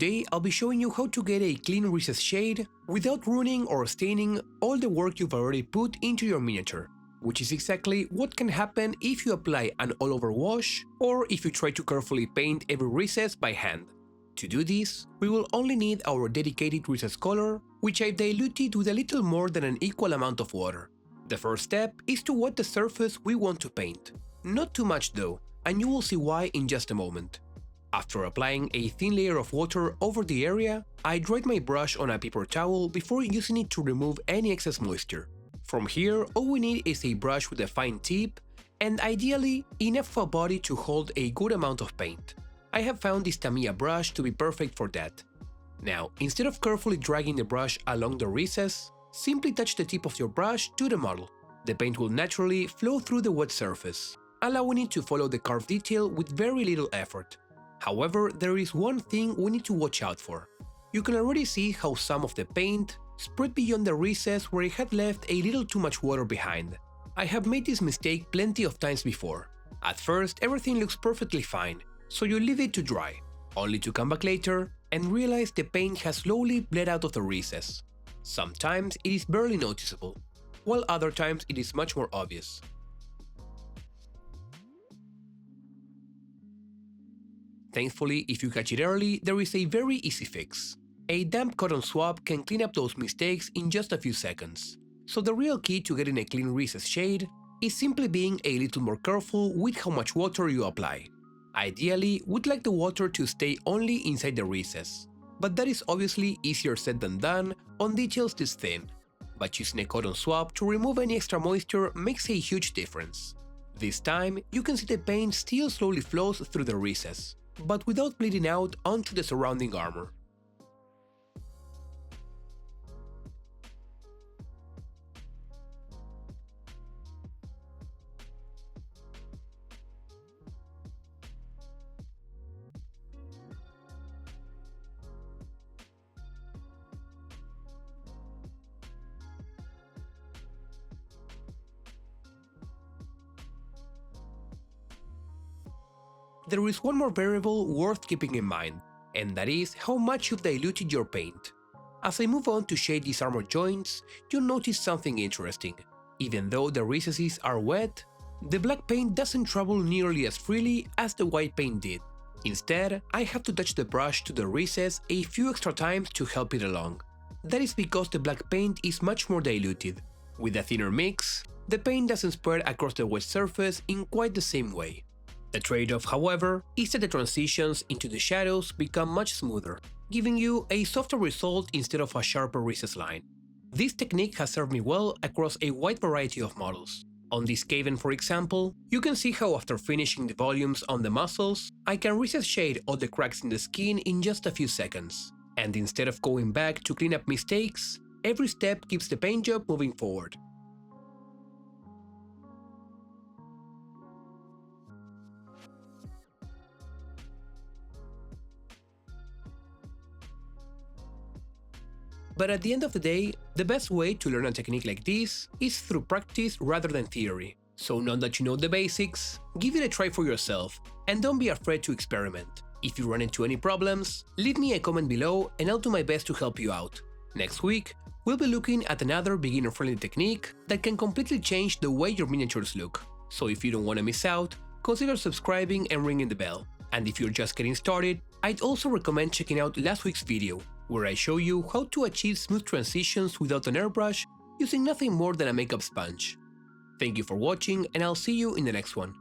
Today I'll be showing you how to get a clean recessed shade without ruining or staining all the work you've already put into your miniature, which is exactly what can happen if you apply an all-over wash or if you try to carefully paint every recess by hand. To do this, we will only need our dedicated recess color, which I've diluted with a little more than an equal amount of water. The first step is to wet the surface we want to paint. Not too much though, and you will see why in just a moment. After applying a thin layer of water over the area, I dried my brush on a paper towel before using it to remove any excess moisture. From here, all we need is a brush with a fine tip and ideally enough of a body to hold a good amount of paint. I have found this Tamiya brush to be perfect for that. Now, instead of carefully dragging the brush along the recess, simply touch the tip of your brush to the model. The paint will naturally flow through the wet surface, allowing it to follow the carved detail with very little effort. However, there is one thing we need to watch out for. You can already see how some of the paint spread beyond the recess where it had left a little too much water behind. I have made this mistake plenty of times before. At first, everything looks perfectly fine, so you leave it to dry, only to come back later and realize the paint has slowly bled out of the recess. Sometimes it is barely noticeable, while other times it is much more obvious. Thankfully, if you catch it early, there is a very easy fix. A damp cotton swab can clean up those mistakes in just a few seconds. So the real key to getting a clean recess shade is simply being a little more careful with how much water you apply. Ideally, we'd like the water to stay only inside the recess, but that is obviously easier said than done on details this thin. But using a cotton swab to remove any extra moisture makes a huge difference. This time, you can see the paint still slowly flows through the recess, but without bleeding out onto the surrounding armor. There is one more variable worth keeping in mind, and that is how much you've diluted your paint. As I move on to shade these armor joints, you'll notice something interesting. Even though the recesses are wet, the black paint doesn't travel nearly as freely as the white paint did. Instead, I have to touch the brush to the recess a few extra times to help it along. That is because the black paint is much more diluted. With a thinner mix, the paint doesn't spread across the wet surface in quite the same way. The trade-off, however, is that the transitions into the shadows become much smoother, giving you a softer result instead of a sharper recess line. This technique has served me well across a wide variety of models. On this Skaven, for example, you can see how after finishing the volumes on the muscles, I can recess shade all the cracks in the skin in just a few seconds. And instead of going back to clean up mistakes, every step keeps the paint job moving forward. But at the end of the day, the best way to learn a technique like this is through practice rather than theory. So now that you know the basics, give it a try for yourself and don't be afraid to experiment. If you run into any problems, leave me a comment below and I'll do my best to help you out. Next week, we'll be looking at another beginner-friendly technique that can completely change the way your miniatures look. So if you don't want to miss out, consider subscribing and ringing the bell. And if you're just getting started, I'd also recommend checking out last week's video, where I show you how to achieve smooth transitions without an airbrush using nothing more than a makeup sponge. Thank you for watching and I'll see you in the next one.